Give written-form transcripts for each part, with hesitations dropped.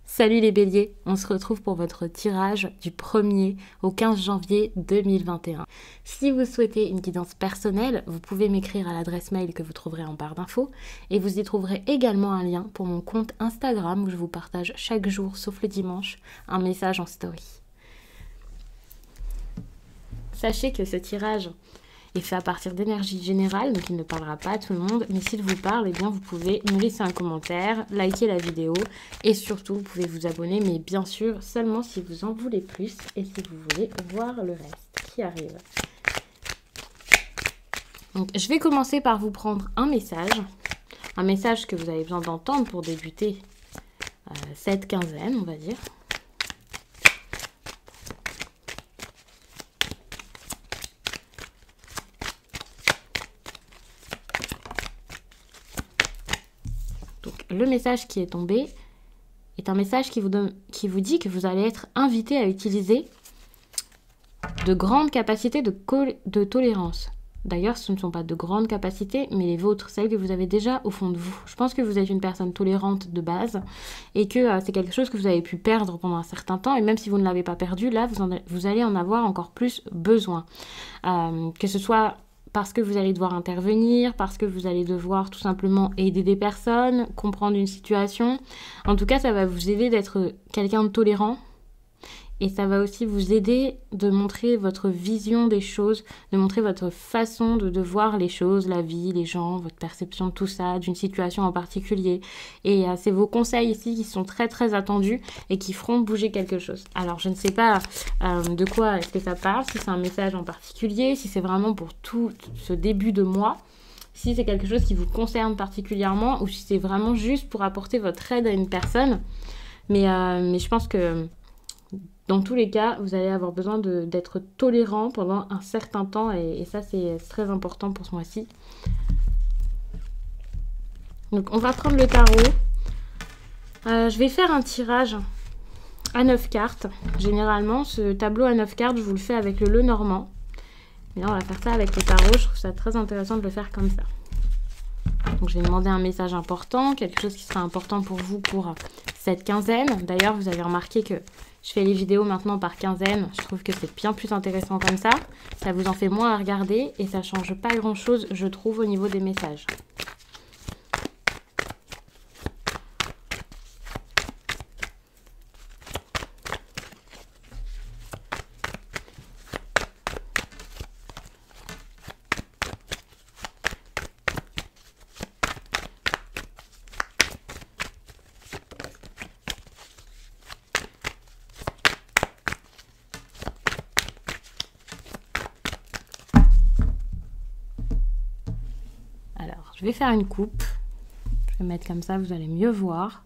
Salut les béliers, on se retrouve pour votre tirage du 1er au 15 janvier 2021. Si vous souhaitez une guidance personnelle, vous pouvez m'écrire à l'adresse mail que vous trouverez en barre d'infos et vous y trouverez également un lien pour mon compte Instagram où je vous partage chaque jour, sauf le dimanche, un message en story. Sachez que ce tirage est fait à partir d'énergie générale, donc il ne parlera pas à tout le monde, mais s'il vous parle, eh bien vous pouvez me laisser un commentaire, liker la vidéo et surtout vous pouvez vous abonner, mais bien sûr seulement si vous en voulez plus et si vous voulez voir le reste qui arrive. Donc je vais commencer par vous prendre un message que vous avez besoin d'entendre pour débuter cette quinzaine, on va dire. Le message qui est tombé est un message qui vous dit que vous allez être invité à utiliser de grandes capacités de tolérance. D'ailleurs, ce ne sont pas de grandes capacités, mais les vôtres, celles que vous avez déjà au fond de vous. Je pense que vous êtes une personne tolérante de base et que c'est quelque chose que vous avez pu perdre pendant un certain temps. Et même si vous ne l'avez pas perdu, là, vous allez en avoir encore plus besoin. Que ce soit parce que vous allez devoir intervenir, parce que vous allez devoir tout simplement aider des personnes, comprendre une situation. En tout cas, ça va vous aider d'être quelqu'un de tolérant. Et ça va aussi vous aider de montrer votre vision des choses, de montrer votre façon de voir les choses, la vie, les gens, votre perception de tout ça, d'une situation en particulier. Et c'est vos conseils ici qui sont très très attendus et qui feront bouger quelque chose. Alors je ne sais pas de quoi est-ce que ça parle, si c'est un message en particulier, si c'est vraiment pour tout ce début de mois, si c'est quelque chose qui vous concerne particulièrement ou si c'est vraiment juste pour apporter votre aide à une personne. Mais je pense que dans tous les cas, vous allez avoir besoin d'être tolérant pendant un certain temps et ça, c'est très important pour ce mois-ci. Donc, on va prendre le tarot. Je vais faire un tirage à 9 cartes. Généralement, ce tableau à 9 cartes, je vous le fais avec le Lenormand. Mais là, on va faire ça avec le tarot. Je trouve ça très intéressant de le faire comme ça. Donc, je vais demander un message important, quelque chose qui sera important pour vous pour cette quinzaine. D'ailleurs, vous avez remarqué que je fais les vidéos maintenant par quinzaine. Je trouve que c'est bien plus intéressant comme ça. Ça vous en fait moins à regarder et ça change pas grand-chose, je trouve, au niveau des messages. Je vais faire une coupe. Je vais mettre comme ça, vous allez mieux voir.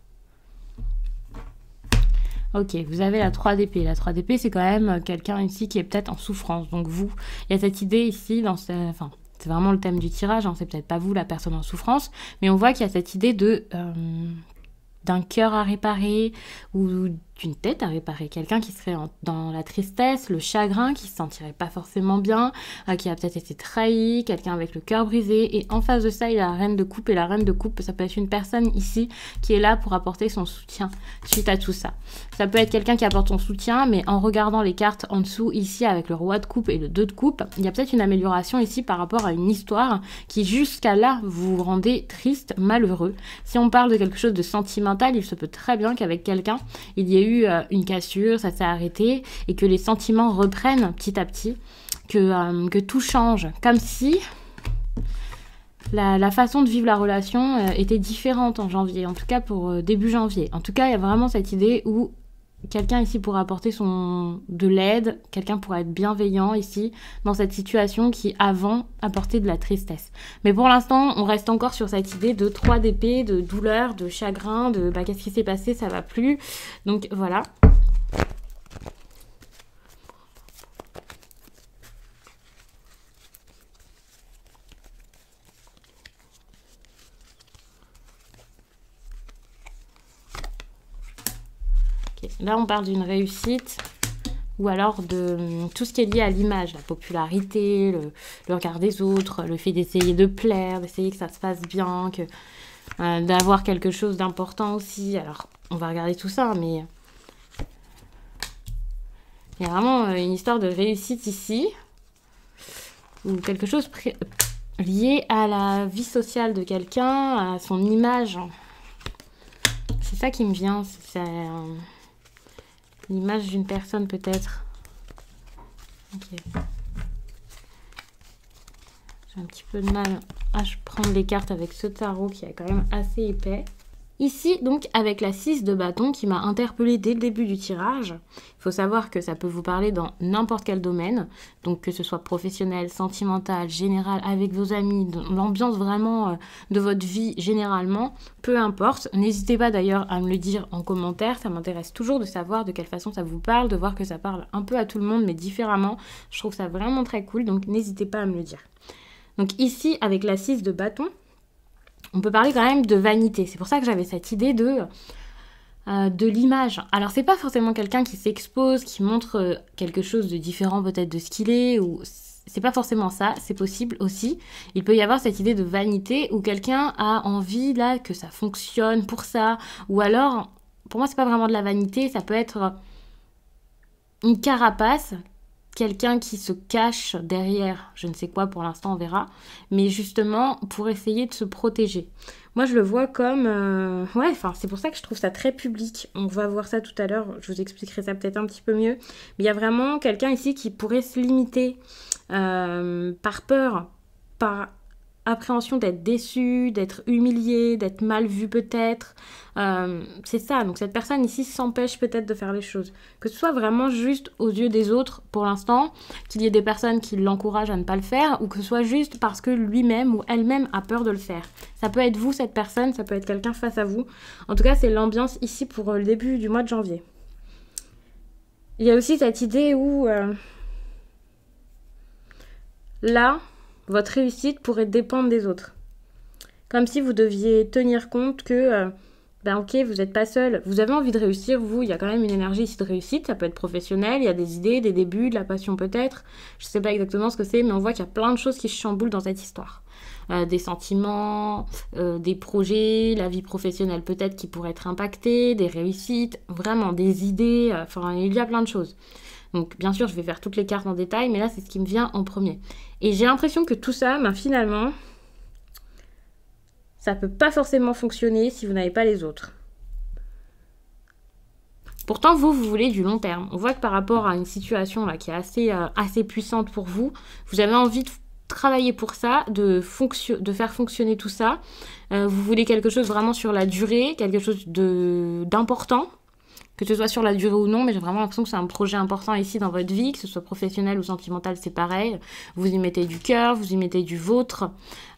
Ok, vous avez la 3 d'épée. La 3 d'épée, c'est quand même quelqu'un ici qui est peut-être en souffrance. Donc vous, il y a cette idée ici, enfin, c'est vraiment le thème du tirage, hein, c'est peut-être pas vous la personne en souffrance, mais on voit qu'il y a cette idée d'un cœur à réparer ou d'une tête à réparer, quelqu'un qui serait dans la tristesse, le chagrin, qui se sentirait pas forcément bien, qui a peut-être été trahi, quelqu'un avec le cœur brisé, et en face de ça, il y a la reine de coupe, et la reine de coupe, ça peut être une personne ici qui est là pour apporter son soutien suite à tout ça. Ça peut être quelqu'un qui apporte son soutien, mais en regardant les cartes en dessous, ici, avec le roi de coupe et le 2 de coupe, il y a peut-être une amélioration ici par rapport à une histoire qui, jusqu'à là, vous rendez triste, malheureux. Si on parle de quelque chose de sentimental, il se peut très bien qu'avec quelqu'un, il y ait eu une cassure, ça s'est arrêté et que les sentiments reprennent petit à petit, que tout change, comme si la façon de vivre la relation était différente en janvier, en tout cas pour début janvier. En tout cas, il y a vraiment cette idée où quelqu'un ici pourrait apporter de l'aide, quelqu'un pourrait être bienveillant ici dans cette situation qui avant apportait de la tristesse. Mais pour l'instant, on reste encore sur cette idée de 3 d'épée, de douleur, de chagrin, de qu'est-ce qui s'est passé, ça va plus. Donc voilà. Okay. Là, on parle d'une réussite ou alors de tout ce qui est lié à l'image, la popularité, le regard des autres, le fait d'essayer de plaire, d'essayer que ça se passe bien, que d'avoir quelque chose d'important aussi. Alors, on va regarder tout ça, mais il y a vraiment une histoire de réussite ici, ou quelque chose lié à la vie sociale de quelqu'un, à son image. C'est ça qui me vient, c'est l'image d'une personne peut-être. Ok. J'ai un petit peu de mal à prendre les cartes avec ce tarot qui est quand même assez épais. Ici, donc, avec la 6 de bâton qui m'a interpellée dès le début du tirage, il faut savoir que ça peut vous parler dans n'importe quel domaine, donc que ce soit professionnel, sentimental, général, avec vos amis, l'ambiance vraiment de votre vie généralement, peu importe. N'hésitez pas d'ailleurs à me le dire en commentaire, ça m'intéresse toujours de savoir de quelle façon ça vous parle, de voir que ça parle un peu à tout le monde, mais différemment. Je trouve ça vraiment très cool, donc n'hésitez pas à me le dire. Donc ici, avec la 6 de bâton, on peut parler quand même de vanité. C'est pour ça que j'avais cette idée de l'image. Alors, c'est pas forcément quelqu'un qui s'expose, qui montre quelque chose de différent peut-être de ce qu'il est, ou c'est pas forcément ça, c'est possible aussi. Il peut y avoir cette idée de vanité où quelqu'un a envie là que ça fonctionne pour ça, ou alors, pour moi, c'est pas vraiment de la vanité, ça peut être une carapace. Quelqu'un qui se cache derrière, je ne sais quoi pour l'instant, on verra, mais justement pour essayer de se protéger. Moi, je le vois comme... ouais, enfin, c'est pour ça que je trouve ça très public. On va voir ça tout à l'heure, je vous expliquerai ça peut-être un petit peu mieux. Mais il y a vraiment quelqu'un ici qui pourrait se limiter par peur, par appréhension d'être déçu, d'être humilié, d'être mal vu peut-être. C'est ça, donc cette personne ici s'empêche peut-être de faire les choses. Que ce soit vraiment juste aux yeux des autres pour l'instant, qu'il y ait des personnes qui l'encouragent à ne pas le faire, ou que ce soit juste parce que lui-même ou elle-même a peur de le faire. Ça peut être vous, cette personne, ça peut être quelqu'un face à vous. En tout cas, c'est l'ambiance ici pour le début du mois de janvier. Il y a aussi cette idée où là, votre réussite pourrait dépendre des autres. Comme si vous deviez tenir compte que, ok, vous n'êtes pas seul. Vous avez envie de réussir, vous, il y a quand même une énergie ici de réussite. Ça peut être professionnel, il y a des idées, des débuts, de la passion peut-être. Je ne sais pas exactement ce que c'est, mais on voit qu'il y a plein de choses qui se chamboulent dans cette histoire. Des sentiments, des projets, la vie professionnelle peut-être qui pourrait être impactée, des réussites, vraiment des idées, enfin il y a plein de choses. Donc bien sûr je vais faire toutes les cartes en détail, mais là c'est ce qui me vient en premier. Et j'ai l'impression que tout ça, finalement, ça peut pas forcément fonctionner si vous n'avez pas les autres. Pourtant, vous voulez du long terme. On voit que par rapport à une situation là qui est assez puissante pour vous, vous avez envie de travailler pour ça, de faire fonctionner tout ça. Vous voulez quelque chose vraiment sur la durée, quelque chose d'important, que ce soit sur la durée ou non, mais j'ai vraiment l'impression que c'est un projet important ici dans votre vie, que ce soit professionnel ou sentimental, c'est pareil. Vous y mettez du cœur, vous y mettez du vôtre.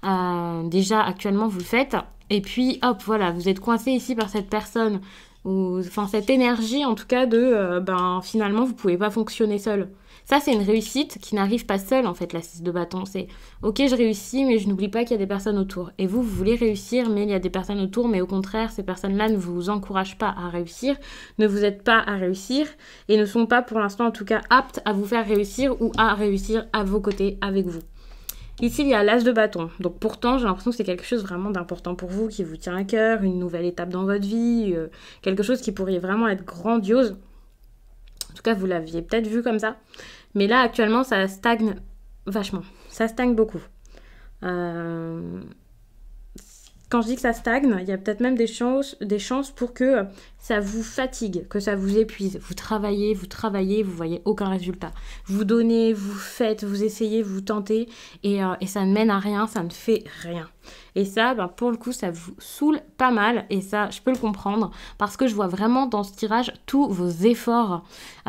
Déjà, actuellement, vous le faites. Et puis, hop, voilà, vous êtes coincé ici par cette personne, enfin cette énergie en tout cas de, finalement, vous pouvez pas fonctionner seul. Ça, c'est une réussite qui n'arrive pas seule, en fait, la 6 de bâton. C'est, ok, je réussis, mais je n'oublie pas qu'il y a des personnes autour. Et vous voulez réussir, mais il y a des personnes autour, mais au contraire, ces personnes-là ne vous encouragent pas à réussir, ne vous aident pas à réussir, et ne sont pas, pour l'instant, en tout cas, aptes à vous faire réussir ou à réussir à vos côtés, avec vous. Ici, il y a l'as de bâton. Donc pourtant, j'ai l'impression que c'est quelque chose vraiment d'important pour vous, qui vous tient à cœur, une nouvelle étape dans votre vie, quelque chose qui pourrait vraiment être grandiose. En tout cas, vous l'aviez peut-être vu comme ça. Mais là, actuellement, ça stagne vachement. Ça stagne beaucoup. Quand je dis que ça stagne, il y a peut-être même des chances pour que ça vous fatigue, que ça vous épuise. Vous travaillez, vous voyez aucun résultat. Vous donnez, vous faites, vous essayez, vous tentez, et ça ne mène à rien, ça ne fait rien. Et ça, pour le coup, ça vous saoule pas mal, et ça, je peux le comprendre, parce que je vois vraiment dans ce tirage tous vos efforts.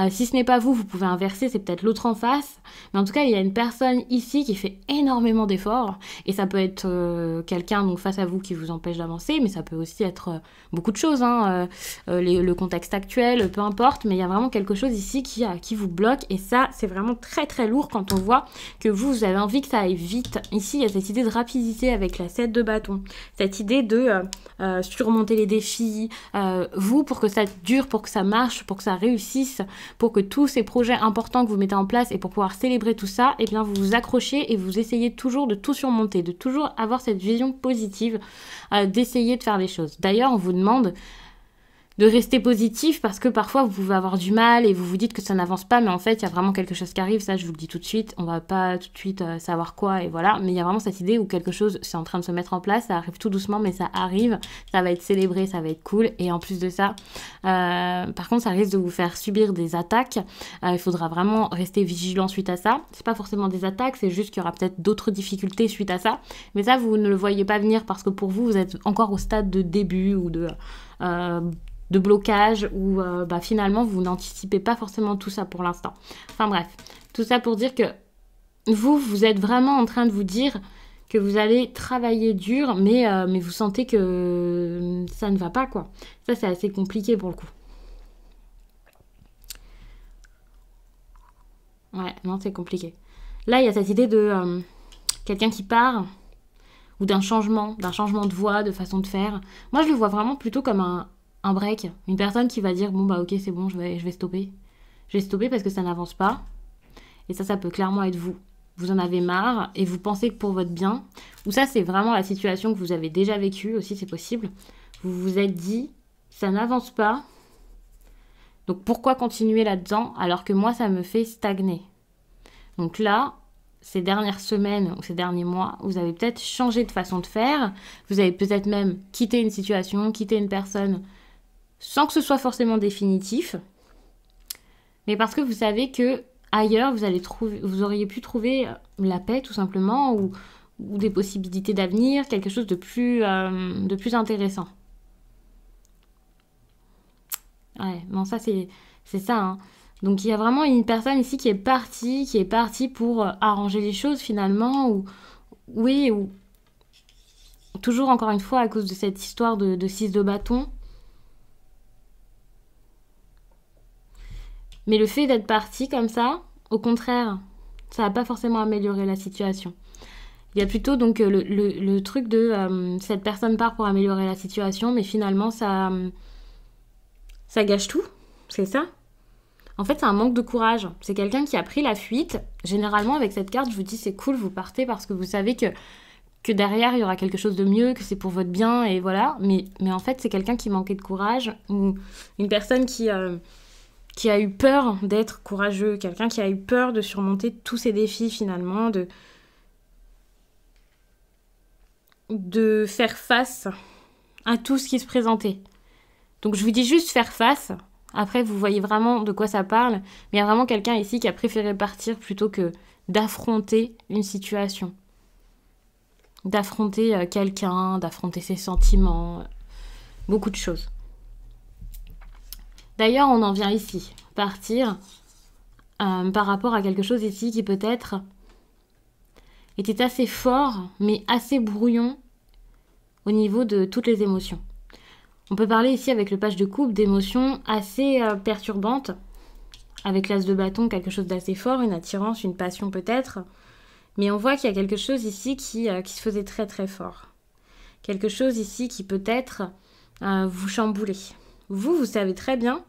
Si ce n'est pas vous, vous pouvez inverser, c'est peut-être l'autre en face, mais en tout cas, il y a une personne ici qui fait énormément d'efforts, et ça peut être quelqu'un donc face à vous qui vous empêche d'avancer, mais ça peut aussi être beaucoup de choses, le contexte actuel, peu importe, mais il y a vraiment quelque chose ici qui vous bloque, et ça, c'est vraiment très très lourd quand on voit que vous avez envie que ça aille vite. Ici, il y a cette idée de rapidité avec la 7 de bâton, cette idée de surmonter les défis, vous, pour que ça dure, pour que ça marche, pour que ça réussisse, pour que tous ces projets importants que vous mettez en place et pour pouvoir célébrer tout ça, eh bien vous vous accrochez et vous essayez toujours de tout surmonter, de toujours avoir cette vision positive, d'essayer de faire les choses. D'ailleurs, on vous demande de rester positif parce que parfois vous pouvez avoir du mal et vous vous dites que ça n'avance pas, mais en fait il y a vraiment quelque chose qui arrive, ça je vous le dis tout de suite, on va pas tout de suite savoir quoi et voilà, mais il y a vraiment cette idée où quelque chose c'est en train de se mettre en place, ça arrive tout doucement mais ça arrive, ça va être célébré, ça va être cool, et en plus de ça, par contre ça risque de vous faire subir des attaques, il faudra vraiment rester vigilant suite à ça, c'est pas forcément des attaques, c'est juste qu'il y aura peut-être d'autres difficultés suite à ça, mais ça vous ne le voyez pas venir parce que pour vous, vous êtes encore au stade de début ou de blocage où finalement vous n'anticipez pas forcément tout ça pour l'instant. Enfin bref, tout ça pour dire que vous êtes vraiment en train de vous dire que vous allez travailler dur, mais vous sentez que ça ne va pas, quoi. Ça, c'est assez compliqué pour le coup. Ouais, non, c'est compliqué. Là, il y a cette idée de quelqu'un qui part, ou d'un changement de voie, de façon de faire. Moi, je le vois vraiment plutôt comme un break. Une personne qui va dire, bon, bah ok, c'est bon, je vais stopper. Je vais stopper parce que ça n'avance pas. Et ça peut clairement être vous. Vous en avez marre et vous pensez que pour votre bien, ou ça, c'est vraiment la situation que vous avez déjà vécue aussi, c'est possible. Vous vous êtes dit, ça n'avance pas, donc pourquoi continuer là-dedans alors que moi, ça me fait stagner. Donc là, ces dernières semaines ou ces derniers mois, vous avez peut-être changé de façon de faire, vous avez peut-être même quitté une situation, quitté une personne, sans que ce soit forcément définitif, mais parce que vous savez que ailleurs, vous auriez pu trouver la paix tout simplement, ou des possibilités d'avenir, quelque chose de plus intéressant. Ouais, non, ça c'est ça, hein. Donc il y a vraiment une personne ici qui est partie pour arranger les choses finalement, ou oui, ou toujours encore une fois à cause de cette histoire de 6 de bâton. Mais le fait d'être parti comme ça, au contraire, ça va pas forcément améliorer la situation. Il y a plutôt donc le truc de cette personne part pour améliorer la situation, mais finalement ça gâche tout, c'est ça. En fait, c'est un manque de courage. C'est quelqu'un qui a pris la fuite. Généralement, avec cette carte, je vous dis c'est cool, vous partez parce que vous savez que derrière, il y aura quelque chose de mieux, que c'est pour votre bien, et voilà. Mais en fait, c'est quelqu'un qui manquait de courage, ou une personne qui a eu peur d'être courageux, quelqu'un qui a eu peur de surmonter tous ces défis finalement, de faire face à tout ce qui se présentait. Donc je vous dis juste faire face. Après, vous voyez vraiment de quoi ça parle. Mais il y a vraiment quelqu'un ici qui a préféré partir plutôt que d'affronter une situation. D'affronter quelqu'un, d'affronter ses sentiments. Beaucoup de choses. D'ailleurs, on en vient ici. Partir par rapport à quelque chose ici qui peut-être était assez fort, mais assez brouillon au niveau de toutes les émotions. On peut parler ici avec le page de coupe d'émotions assez perturbantes, avec l'as de bâton, quelque chose d'assez fort, une attirance, une passion peut-être, mais on voit qu'il y a quelque chose ici qui se faisait très très fort. Quelque chose ici qui peut-être vous chamboulait. Vous savez très bien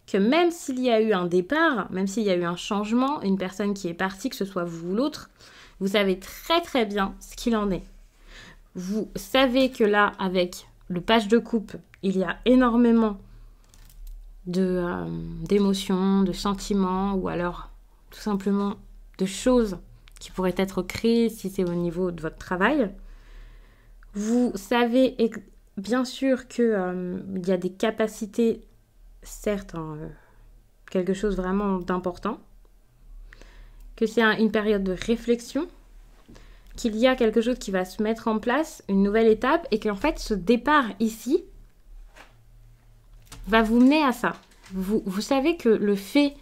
que même s'il y a eu un départ, même s'il y a eu un changement, une personne qui est partie, que ce soit vous ou l'autre, vous savez très très bien ce qu'il en est. Vous savez que là, avec le page de coupe, il y a énormément d'émotions, de sentiments, ou alors tout simplement de choses qui pourraient être créées si c'est au niveau de votre travail. Vous savez bien sûr qu'il y a des capacités, certes, quelque chose vraiment d'important, que c'est une période de réflexion, qu'il y a quelque chose qui va se mettre en place, une nouvelle étape, et qu'en fait, ce départ ici va vous mener à ça. Vous savez que le fait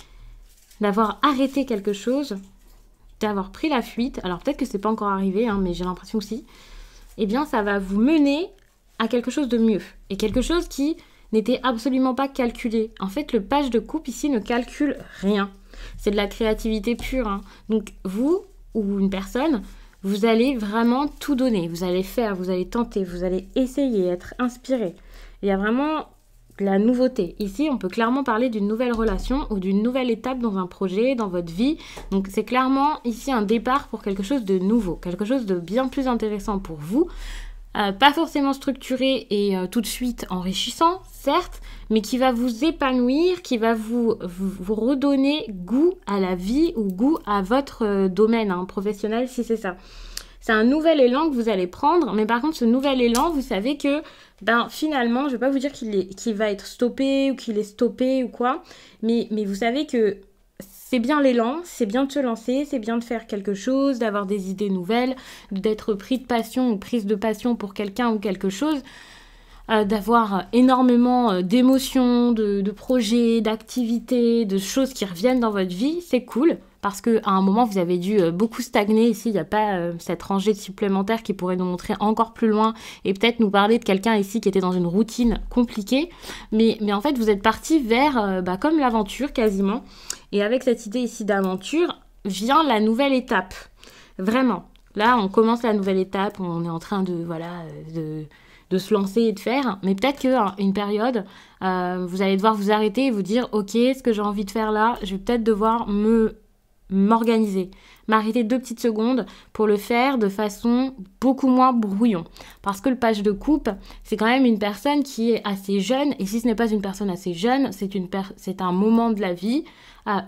d'avoir arrêté quelque chose, d'avoir pris la fuite, alors peut-être que c'est pas encore arrivé, hein, mais j'ai l'impression que si, eh bien ça va vous mener à quelque chose de mieux. Et quelque chose qui n'était absolument pas calculé. En fait, le page de coupe ici ne calcule rien. C'est de la créativité pure, hein. Donc vous ou une personne, vous allez vraiment tout donner. Vous allez faire, vous allez tenter, vous allez essayer, être inspiré. Il y a vraiment la nouveauté. Ici, on peut clairement parler d'une nouvelle relation ou d'une nouvelle étape dans un projet, dans votre vie. Donc c'est clairement ici un départ pour quelque chose de nouveau, quelque chose de bien plus intéressant pour vous. Pas forcément structuré et tout de suite enrichissant, certes, mais qui va vous épanouir, qui va vous redonner goût à la vie ou goût à votre domaine professionnel, si c'est ça. C'est un nouvel élan que vous allez prendre, mais par contre, ce nouvel élan, vous savez que, finalement, je ne vais pas vous dire qu'il va être stoppé ou qu'il est stoppé ou quoi, mais vous savez que c'est bien l'élan, c'est bien de se lancer, c'est bien de faire quelque chose, d'avoir des idées nouvelles, d'être pris de passion ou prise de passion pour quelqu'un ou quelque chose, d'avoir énormément d'émotions, de projets, d'activités, de choses qui reviennent dans votre vie, c'est cool. Parce qu'à un moment, vous avez dû beaucoup stagner. Ici, il n'y a pas cette rangée supplémentaire qui pourrait nous montrer encore plus loin et peut-être nous parler de quelqu'un ici qui était dans une routine compliquée. Mais en fait, vous êtes parti vers comme l'aventure quasiment. Et avec cette idée ici d'aventure, vient la nouvelle étape. Vraiment. Là, on commence la nouvelle étape. On est en train de se lancer et de faire. Mais peut-être qu'une période, vous allez devoir vous arrêter et vous dire « Ok, ce que j'ai envie de faire là, je vais peut-être devoir m'organiser, m'arrêter 2 petites secondes pour le faire de façon beaucoup moins brouillon. Parce que le page de coupe, c'est quand même une personne qui est assez jeune, et si ce n'est pas une personne assez jeune, c'est un moment de la vie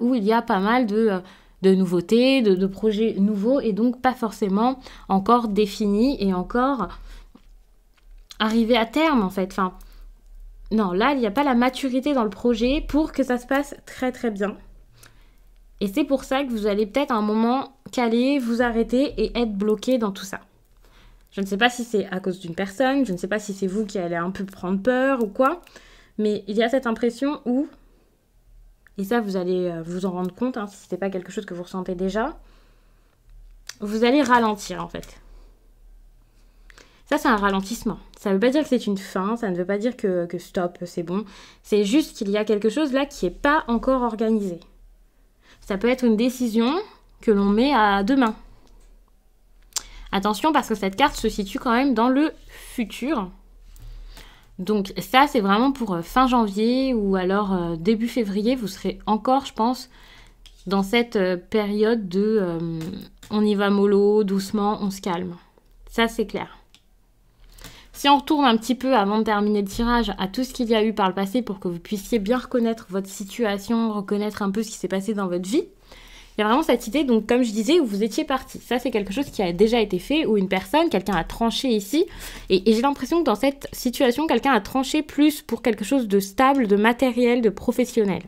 où il y a pas mal de nouveautés, de projets nouveaux, et donc pas forcément encore définis et encore arrivés à terme en fait. Enfin, non, là, il n'y a pas la maturité dans le projet pour que ça se passe très très bien. Et c'est pour ça que vous allez peut-être à un moment caler, vous arrêter et être bloqué dans tout ça. Je ne sais pas si c'est à cause d'une personne, je ne sais pas si c'est vous qui allez un peu prendre peur ou quoi, mais il y a cette impression où, et ça vous allez vous en rendre compte, si ce n'est pas quelque chose que vous ressentez déjà, vous allez ralentir en fait. Ça, c'est un ralentissement. Ça ne veut pas dire que c'est une fin, ça ne veut pas dire que stop, c'est bon. C'est juste qu'il y a quelque chose là qui n'est pas encore organisé. Ça peut être une décision que l'on met à demain. Attention parce que cette carte se situe quand même dans le futur. Donc ça, c'est vraiment pour fin janvier ou alors début février. Vous serez encore, je pense, dans cette période de on y va mollo, doucement, on se calme. Ça, c'est clair. Si on retourne un petit peu avant de terminer le tirage à tout ce qu'il y a eu par le passé pour que vous puissiez bien reconnaître votre situation, reconnaître un peu ce qui s'est passé dans votre vie, il y a vraiment cette idée, donc comme je disais, où vous étiez parti. Ça, c'est quelque chose qui a déjà été fait, où une personne, quelqu'un a tranché ici, et j'ai l'impression que dans cette situation, quelqu'un a tranché plus pour quelque chose de stable, de matériel, de professionnel.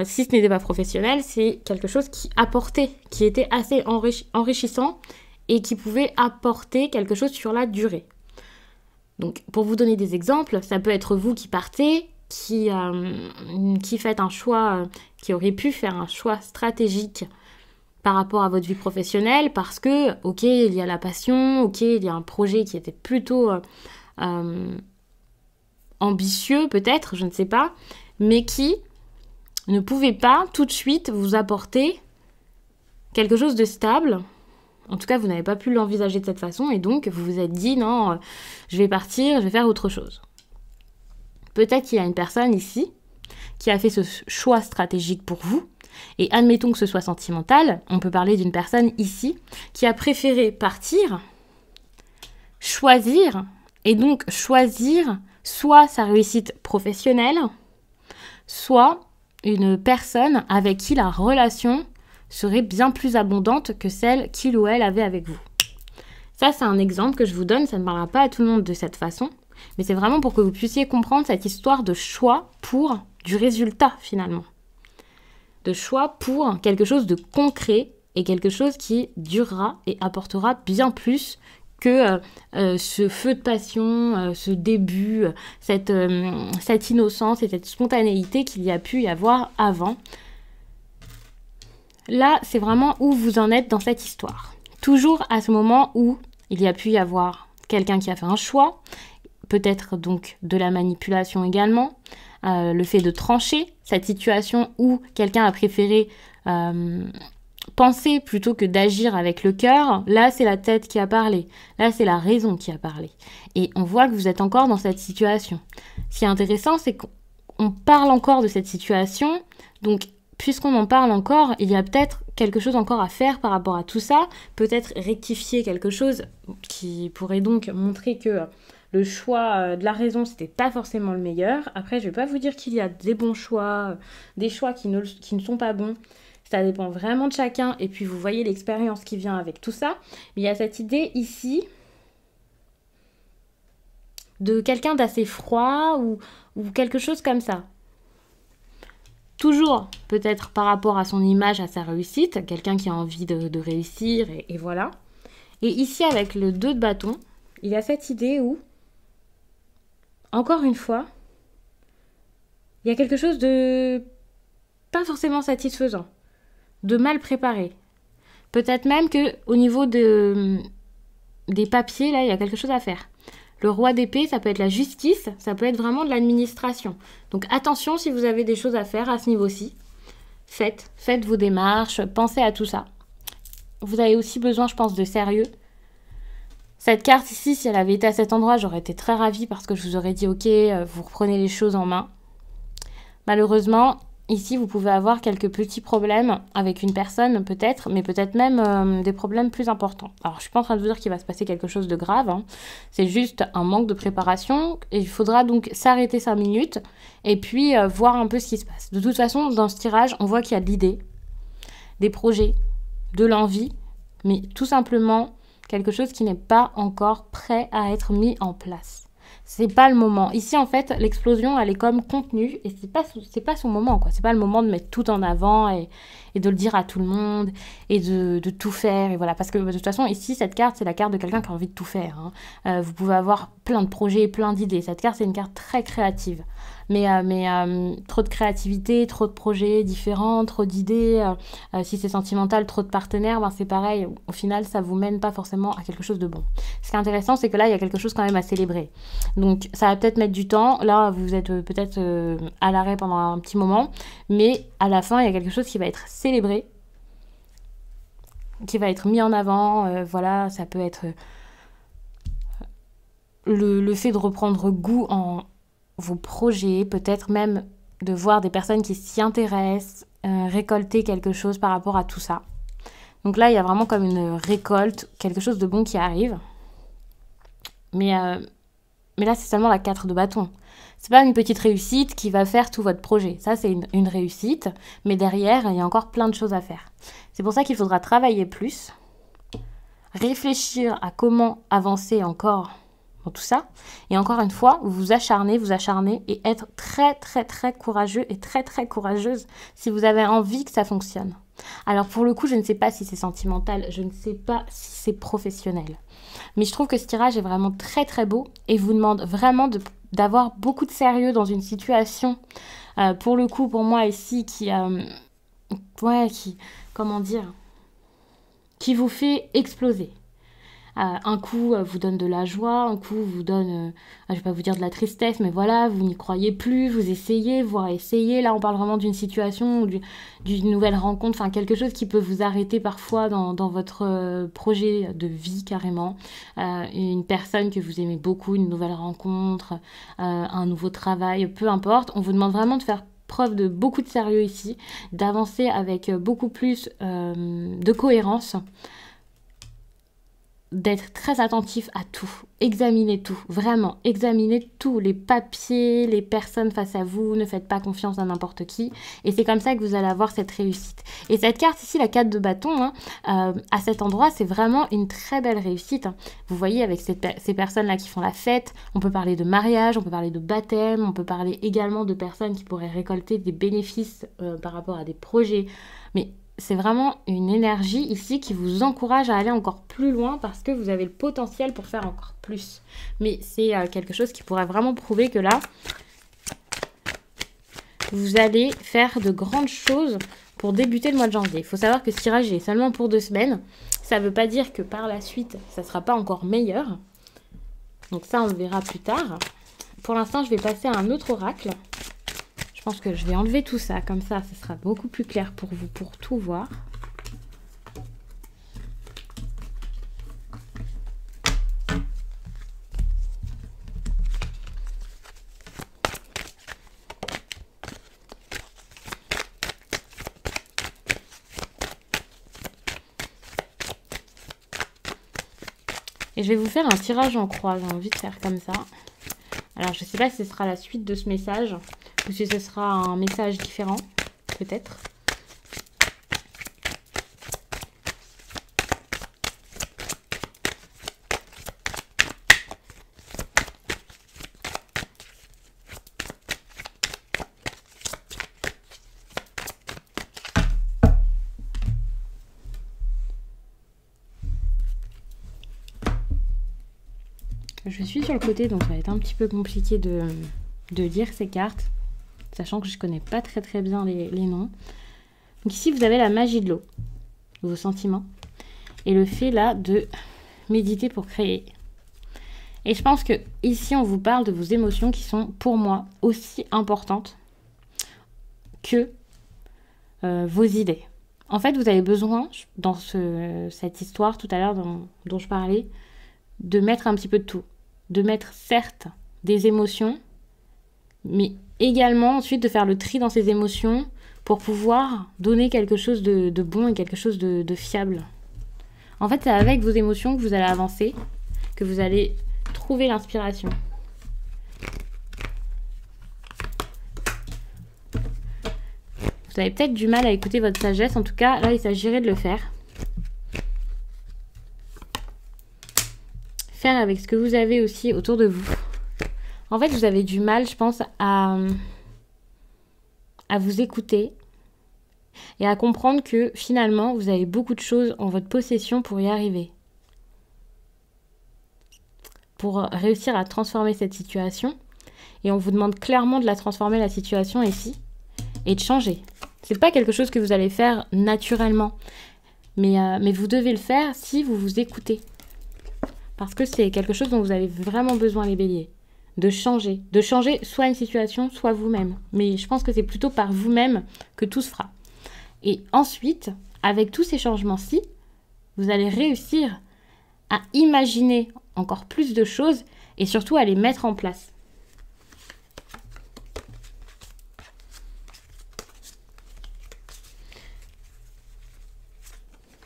Si ce n'était pas professionnel, c'est quelque chose qui apportait, qui était assez enrichissant et qui pouvait apporter quelque chose sur la durée. Donc, pour vous donner des exemples, ça peut être vous qui partez, qui faites un choix, qui aurait pu faire un choix stratégique par rapport à votre vie professionnelle parce que, ok, il y a la passion, ok, il y a un projet qui était plutôt ambitieux peut-être, je ne sais pas, mais qui ne pouvait pas tout de suite vous apporter quelque chose de stable. En tout cas, vous n'avez pas pu l'envisager de cette façon et donc vous vous êtes dit non, je vais partir, je vais faire autre chose. Peut-être qu'il y a une personne ici qui a fait ce choix stratégique pour vous et admettons que ce soit sentimental, on peut parler d'une personne ici qui a préféré partir, choisir et donc choisir soit sa réussite professionnelle, soit une personne avec qui la relation serait bien plus abondante que celle qu'il ou elle avait avec vous. Ça, c'est un exemple que je vous donne, ça ne parlera pas à tout le monde de cette façon, mais c'est vraiment pour que vous puissiez comprendre cette histoire de choix pour du résultat, finalement. De choix pour quelque chose de concret et quelque chose qui durera et apportera bien plus que ce feu de passion, ce début, cette innocence et cette spontanéité qu'il y a pu y avoir avant. Là, c'est vraiment où vous en êtes dans cette histoire. Toujours à ce moment où il y a pu y avoir quelqu'un qui a fait un choix, peut-être donc de la manipulation également, le fait de trancher cette situation où quelqu'un a préféré penser plutôt que d'agir avec le cœur. Là, c'est la tête qui a parlé. Là, c'est la raison qui a parlé. Et on voit que vous êtes encore dans cette situation. Ce qui est intéressant, c'est qu'on parle encore de cette situation. Donc, puisqu'on en parle encore, il y a peut-être quelque chose encore à faire par rapport à tout ça. Peut-être rectifier quelque chose qui pourrait donc montrer que le choix de la raison, c'était pas forcément le meilleur. Après, je vais pas vous dire qu'il y a des bons choix, des choix qui ne sont pas bons. Ça dépend vraiment de chacun. Et puis, vous voyez l'expérience qui vient avec tout ça. Mais il y a cette idée ici de quelqu'un d'assez froid ou quelque chose comme ça. Toujours, peut-être par rapport à son image, à sa réussite. Quelqu'un qui a envie de réussir et voilà. Et ici, avec le 2 de bâton, il y a cette idée où, encore une fois, il y a quelque chose de pas forcément satisfaisant, de mal préparé. Peut-être même qu'au niveau des papiers, là, il y a quelque chose à faire. Le roi d'épée, ça peut être la justice, ça peut être vraiment de l'administration. Donc attention si vous avez des choses à faire à ce niveau-ci. Faites vos démarches, pensez à tout ça. Vous avez aussi besoin, je pense, de sérieux. Cette carte ici, si elle avait été à cet endroit, j'aurais été très ravie parce que je vous aurais dit, ok, vous reprenez les choses en main. Malheureusement, ici, vous pouvez avoir quelques petits problèmes avec une personne, peut-être, mais peut-être même des problèmes plus importants. Alors, je ne suis pas en train de vous dire qu'il va se passer quelque chose de grave, hein. C'est juste un manque de préparation. Et il faudra donc s'arrêter 5 minutes et puis voir un peu ce qui se passe. De toute façon, dans ce tirage, on voit qu'il y a de l'idée, des projets, de l'envie, mais tout simplement quelque chose qui n'est pas encore prêt à être mis en place. C'est pas le moment. Ici, en fait, l'explosion, elle est comme contenue et c'est pas son moment, quoi. C'est pas le moment de mettre tout en avant et de le dire à tout le monde et de tout faire. Et voilà. Parce que de toute façon, ici, cette carte, c'est la carte de quelqu'un qui a envie de tout faire, hein. Vous pouvez avoir plein de projets, plein d'idées. Cette carte, c'est une carte très créative. Mais trop de créativité, trop de projets différents, trop d'idées. Si c'est sentimental, trop de partenaires, ben c'est pareil. Au final, ça vous mène pas forcément à quelque chose de bon. Ce qui est intéressant, c'est que là, il y a quelque chose quand même à célébrer. Donc, ça va peut-être mettre du temps. Là, vous êtes peut-être à l'arrêt pendant un petit moment. Mais à la fin, il y a quelque chose qui va être célébré, qui va être mis en avant. Voilà, ça peut être le fait de reprendre goût en vos projets, peut-être même de voir des personnes qui s'y intéressent, récolter quelque chose par rapport à tout ça. Donc là, il y a vraiment comme une récolte, quelque chose de bon qui arrive. Mais là, c'est seulement la 4 de bâton. C'est pas une petite réussite qui va faire tout votre projet. Ça, c'est une réussite, mais derrière, il y a encore plein de choses à faire. C'est pour ça qu'il faudra travailler plus, réfléchir à comment avancer encore dans tout ça. Et encore une fois, vous acharnez et être très, très, très courageux et très, très courageuse si vous avez envie que ça fonctionne. Alors, pour le coup, je ne sais pas si c'est sentimental, je ne sais pas si c'est professionnel. Mais je trouve que ce tirage est vraiment très, très beau et vous demande vraiment d'avoir beaucoup de sérieux dans une situation. Pour le coup, pour moi ici, comment dire, qui vous fait exploser. Un coup vous donne de la joie, un coup vous donne, je vais pas vous dire de la tristesse, mais voilà, vous n'y croyez plus, vous essayez, voire essayez. Là, on parle vraiment d'une situation ou d'une nouvelle rencontre, enfin quelque chose qui peut vous arrêter parfois dans votre projet de vie carrément. Une personne que vous aimez beaucoup, une nouvelle rencontre, un nouveau travail, peu importe. On vous demande vraiment de faire preuve de beaucoup de sérieux ici, d'avancer avec beaucoup plus de cohérence, d'être très attentif à tout, examinez tout, vraiment, examinez tout, les papiers, les personnes face à vous, ne faites pas confiance à n'importe qui, et c'est comme ça que vous allez avoir cette réussite. Et cette carte ici, la 4 de bâton, à cet endroit, c'est vraiment une très belle réussite. Vous voyez, avec ces personnes-là qui font la fête, on peut parler de mariage, on peut parler de baptême, on peut parler également de personnes qui pourraient récolter des bénéfices par rapport à des projets, mais c'est vraiment une énergie ici qui vous encourage à aller encore plus loin parce que vous avez le potentiel pour faire encore plus. Mais c'est quelque chose qui pourrait vraiment prouver que là, vous allez faire de grandes choses pour débuter le mois de janvier. Il faut savoir que ce tirage est seulement pour 2 semaines. Ça ne veut pas dire que par la suite, ça ne sera pas encore meilleur. Donc ça, on le verra plus tard. Pour l'instant, je vais passer à un autre oracle. Je pense que je vais enlever tout ça. Comme ça, ce sera beaucoup plus clair pour vous, pour tout voir. Et je vais vous faire un tirage en croix. J'ai envie de faire comme ça. Alors, je ne sais pas si ce sera la suite de ce message ou si ce sera un message différent, peut-être. Je suis sur le côté, donc ça va être un petit peu compliqué de lire ces cartes, sachant que je ne connais pas très bien les noms. Donc ici, vous avez la magie de l'eau, vos sentiments, et le fait là de méditer pour créer. Et je pense que ici, on vous parle de vos émotions qui sont, pour moi, aussi importantes que vos idées. En fait, vous avez besoin, dans cette histoire tout à l'heure dont je parlais, de mettre un petit peu de tout. De mettre certes des émotions, mais également ensuite de faire le tri dans ces émotions pour pouvoir donner quelque chose de bon et quelque chose de fiable. En fait, c'est avec vos émotions que vous allez avancer, que vous allez trouver l'inspiration. Vous avez peut-être du mal à écouter votre sagesse, en tout cas, là, il s'agirait de le faire. Faire avec ce que vous avez aussi autour de vous. En fait, vous avez du mal, je pense, à vous écouter et à comprendre que finalement, vous avez beaucoup de choses en votre possession pour y arriver. Pour réussir à transformer cette situation. Et on vous demande clairement de la transformer, la situation ici, et de changer. C'est pas quelque chose que vous allez faire naturellement, mais vous devez le faire si vous vous écoutez. Parce que c'est quelque chose dont vous avez vraiment besoin, les béliers. De changer soit une situation, soit vous-même. Mais je pense que c'est plutôt par vous-même que tout se fera. Et ensuite, avec tous ces changements-ci, vous allez réussir à imaginer encore plus de choses et surtout à les mettre en place.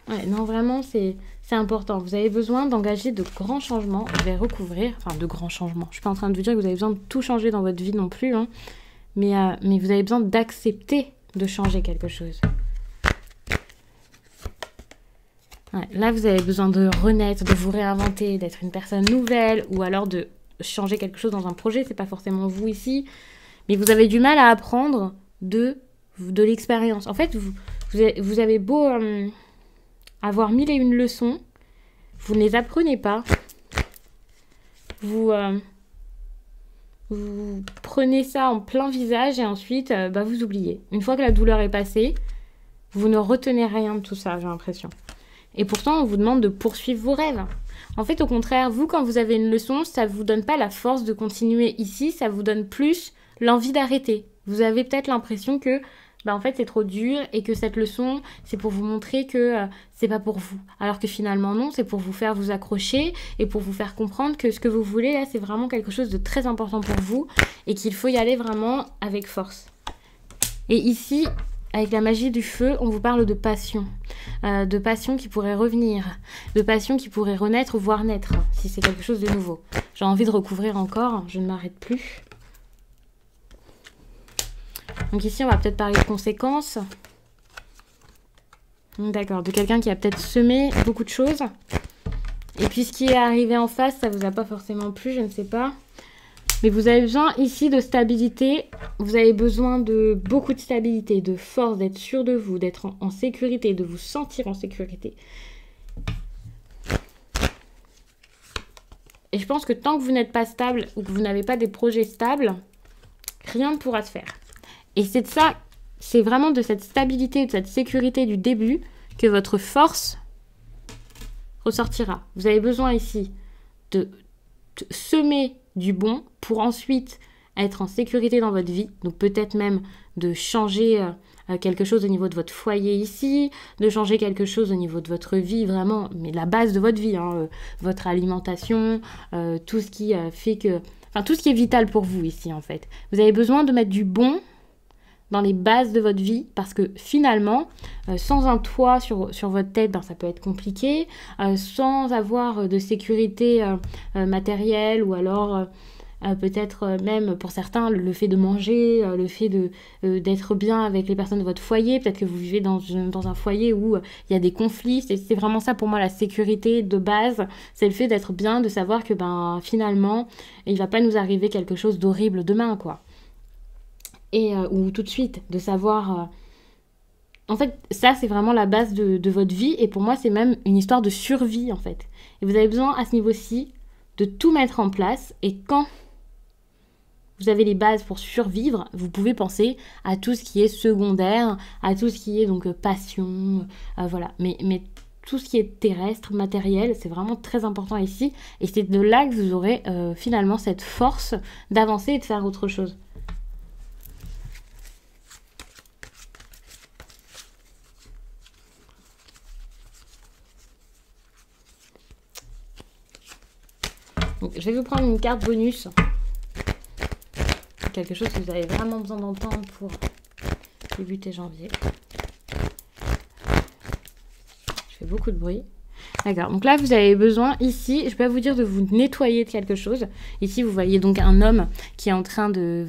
Ouais, non, vraiment, c'est important. Vous avez besoin d'engager de grands changements. Je vais recouvrir, enfin de grands changements. Je ne suis pas en train de vous dire que vous avez besoin de tout changer dans votre vie non plus, hein. Mais vous avez besoin d'accepter de changer quelque chose. Ouais, là, vous avez besoin de renaître, de vous réinventer, d'être une personne nouvelle ou alors de changer quelque chose dans un projet. C'est pas forcément vous ici, mais vous avez du mal à apprendre de l'expérience. En fait, vous avez beau avoir 1001 leçons, vous ne les apprenez pas. Vous prenez ça en plein visage et ensuite, vous oubliez. Une fois que la douleur est passée, vous ne retenez rien de tout ça, j'ai l'impression. Et pourtant, on vous demande de poursuivre vos rêves. En fait, au contraire, vous, quand vous avez une leçon, ça ne vous donne pas la force de continuer ici, ça vous donne plus l'envie d'arrêter. Vous avez peut-être l'impression que en fait, c'est trop dur et que cette leçon, c'est pour vous montrer que c'est pas pour vous. Alors que finalement, non, c'est pour vous faire vous accrocher et pour vous faire comprendre que ce que vous voulez, là, c'est vraiment quelque chose de très important pour vous et qu'il faut y aller vraiment avec force. Et ici, avec la magie du feu, on vous parle de passion qui pourrait revenir, de passion qui pourrait renaître, voire naître, si c'est quelque chose de nouveau. J'ai envie de recouvrir encore, je ne m'arrête plus. Donc ici, on va peut-être parler de conséquences. D'accord, de quelqu'un qui a peut-être semé beaucoup de choses. Et puis ce qui est arrivé en face, ça vous a pas forcément plu, je ne sais pas. Mais vous avez besoin ici de stabilité. Vous avez besoin de beaucoup de stabilité, de force, d'être sûr de vous, d'être en sécurité, de vous sentir en sécurité. Et je pense que tant que vous n'êtes pas stable ou que vous n'avez pas des projets stables, rien ne pourra se faire. Et c'est de ça, c'est vraiment de cette stabilité, de cette sécurité du début que votre force ressortira. Vous avez besoin ici semer du bon pour ensuite être en sécurité dans votre vie. Donc peut-être même de changer quelque chose au niveau de votre foyer ici, de changer quelque chose au niveau de votre vie, vraiment, mais la base de votre vie, hein, votre alimentation, tout ce qui fait que... Enfin, tout ce qui est vital pour vous ici, en fait. Vous avez besoin de mettre du bon dans les bases de votre vie, parce que finalement, sans un toit sur votre tête, ben, ça peut être compliqué, sans avoir de sécurité matérielle, ou alors peut-être même pour certains, le fait de manger, le fait d'être bien avec les personnes de votre foyer, peut-être que vous vivez dans un foyer où il y a des conflits, c'est vraiment ça pour moi la sécurité de base, c'est le fait d'être bien, de savoir que ben, finalement, il va pas nous arriver quelque chose d'horrible demain, quoi. Ou tout de suite, de savoir... En fait, ça, c'est vraiment la base de votre vie. Et pour moi, c'est même une histoire de survie, en fait. Et vous avez besoin, à ce niveau-ci, de tout mettre en place. Et quand vous avez les bases pour survivre, vous pouvez penser à tout ce qui est secondaire, à tout ce qui est donc passion, voilà. Mais tout ce qui est terrestre, matériel, c'est vraiment très important ici. Et c'est de là que vous aurez finalement cette force d'avancer et de faire autre chose. Donc, je vais vous prendre une carte bonus. Quelque chose que vous avez vraiment besoin d'entendre pour débuter janvier. Je fais beaucoup de bruit. D'accord, donc là vous avez besoin ici, je peux vous dire de vous nettoyer de quelque chose. Ici vous voyez donc un homme qui est en train de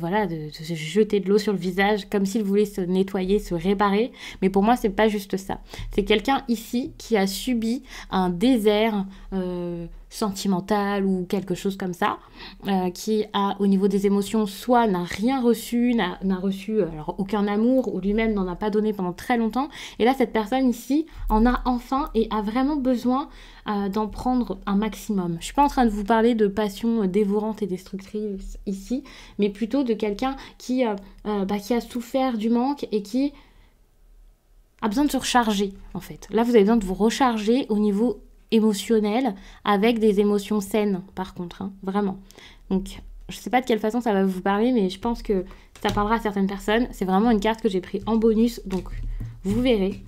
se jeter de l'eau sur le visage comme s'il voulait se nettoyer, se réparer. Mais pour moi c'est pas juste ça. C'est quelqu'un ici qui a subi un désert sentimental ou quelque chose comme ça, qui a au niveau des émotions soit n'a rien reçu, n'a reçu alors aucun amour ou lui-même n'en a pas donné pendant très longtemps. Et là cette personne ici en a enfin et a vraiment besoin d'en prendre un maximum. Je suis pas en train de vous parler de passion dévorante et destructrice ici, mais plutôt de quelqu'un qui a souffert du manque et qui a besoin de se recharger en fait. Là vous avez besoin de vous recharger au niveau émotionnel avec des émotions saines par contre, hein, vraiment. Donc je sais pas de quelle façon ça va vous parler, mais je pense que ça parlera à certaines personnes. C'est vraiment une carte que j'ai pris en bonus, donc vous verrez.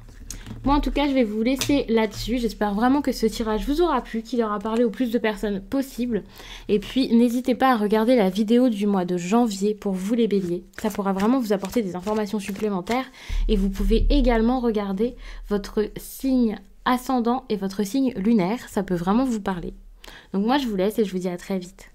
Moi en tout cas je vais vous laisser là-dessus. J'espère vraiment que ce tirage vous aura plu, qu'il aura parlé au plus de personnes possible. Et puis n'hésitez pas à regarder la vidéo du mois de janvier pour vous les béliers. Ça pourra vraiment vous apporter des informations supplémentaires. Et vous pouvez également regarder votre signe ascendant et votre signe lunaire. Ça peut vraiment vous parler. Donc moi je vous laisse et je vous dis à très vite.